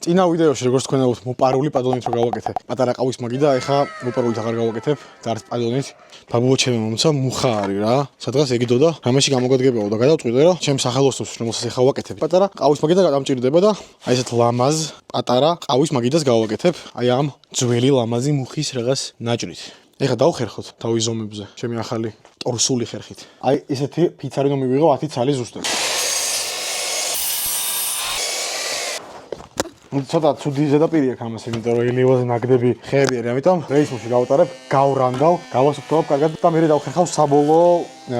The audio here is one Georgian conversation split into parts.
წინა ვიდეოში როგორც თქვენ ალბათ მოპარული პადონით რო გავაკეთე. პატარა ყავის მაგი და ეხა მოპარულით აღარ გავაკეთებ და არც პადონით. ბაბუო ჩემი მომცა მუხა არის რა. სადღაც ეგიდო და რამეში გამოგადგებაო და გადავწყვიტე რომ ჩემ სახელოსნოს რომელსაც ეხა ვაკეთებ. პატარა ყავის მაგიდა დამჭირდება და აი ესეთ ლამაზ პატარა ყავის მაგიდას გავაკეთებ. აი ამ ძველი ლამაზი მუხის რაღაც ნაჭრით. ეხა დავხერხოთ თავის ზომებზე ჩემი ახალი ტორსული ხერხით. აი ესეთი ფიცარი რომ მივიღო 10 ცალი ზუსტად. ცოტა ცუდი ზედაპირი აქვს ამას, იმიტომ რომ ელევაზე ნაგდები ხეები არის, ამიტომ რეისმოში გავუტარებ, გავრანდავ, გავასუფთავებ კარგად და მერე დავხერხავ საბოლოო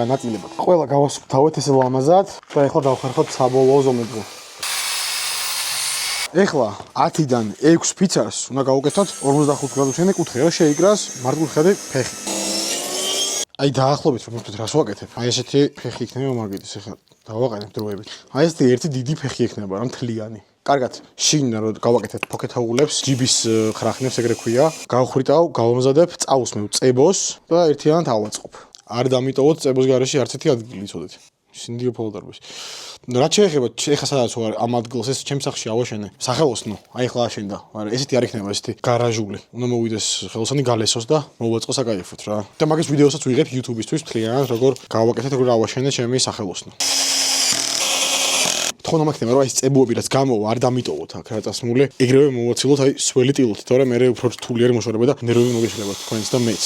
ნაწილებად. ყველა გავასუფთავეთ ესე ლამაზად და ეხლა დავხერხოთ საბოლოო ზომებზე. ეხლა 10-დან 6 ფიცარს უნდა გავუკეთოთ 45 გრადუსიანი კუთხე, რომ შეიკრას მართკუთხედი ფეხი. აი დაახლოებით რომ მოვთქვით რას ვაკეთებ. აი ესეთი ფეხი იქნება მაგიდის, ეხლა დავაყენებ დროებით. აი ესეთი ერთი დიდი ფეხი იქნება რა მთლიანი. კარგად, შინ რომ გავაკეთებ ფოქეთაულებს, ჯიბის ხრახნებს ეგრე ქვია, გავხრიტავ, გავამზადებ, წაუსმევ წებოს და ერთიანად ავაწყობ. არ დამიტოვოთ წებოს გარეშე არც ერთი ადგილი იცოდეთ. სინდიო ფოლდარბის. რაც შეეხება ეხა სადაც ვარ ამ ადგილს ეს ჩემს სახლში ავაშენე. სახელოსნო, აი ახლა აშენდა, მაგრამ ესეთი არ იქნება ესეთი გარაჟული. უნდა მოვიდეს ხელოსანი გალესოს და მოვაწყო საკაიფოთ რა. და მაგას ვიდეოსაც ვიღებ YouTube-ისთვის მთლიანად როგორ გავაკეთეთ, როგორ ავაშენე ჩემი სახელოსნო. თხოვნა მაგთემა რომ აი ეს წებუები რაც გამოვა არ დამიტოვოთ აქ რა წასმული ეგრევე მოვაცილოთ აი სველი ტილოთ თორემ მე უფრო რთული არის მოშორება და ნერვები მოგეშლება თქვენს და მეც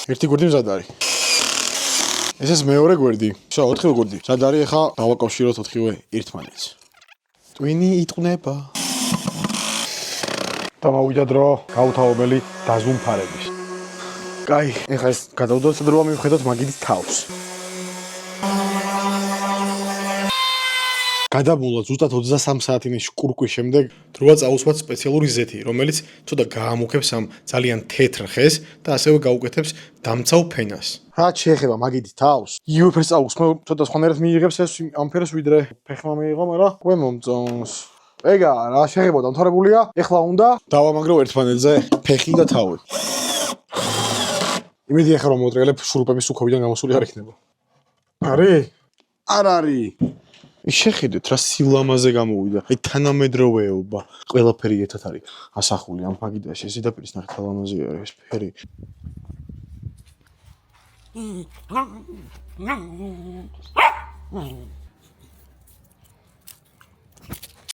ერთი გვერდი მზად არის ეს ეს მეორე გვერდი შო 4 გვერდი მზად არის ეხა დავაკავშიროთ 4-ვე ერთმანეთს ტვინი იტყნება და მოვიდა დრო გაუთავებელი დაზუმფარების კაი ეხა ეს გადავდოთ და რა მივხედოთ მაგიდის თავს გადაბულა ზუსტად 23 საათინის კურკვის შემდეგ დროა წაუსვათ სპეციალური ზეთი, რომელიც ცოტა გაამუქებს ამ ძალიან თეთრ ხეს და ასევე გაუკეთებს დამცავ ფენას. რაც შეეხება მაგიდის თავს, იუფერს წაუსმევ, ცოტა სხვანაირად მიიღებს ეს ამ ფერს ვიდრე ფეხმა მიიღო, მაგრამ უკვე მომწონს. ეგა რა შეეხება დამთავრებულია, ეხლა უნდა დავამაგრო ერთმანეთზე ფეხი და თავი. იმედი ახლა რომ მოუტრიალებ შურუპების უქოვიდან გამოსული არ იქნება. არის? არ არის. შეხედეთ რა სილამაზე გამოვიდა. აი თანამედროვეობა. ყველაფერი ერთად არის ასახული ამ მაგიდაში. ეს ზედაპირის ნახეთ რა ლამაზი არის ეს ფერი.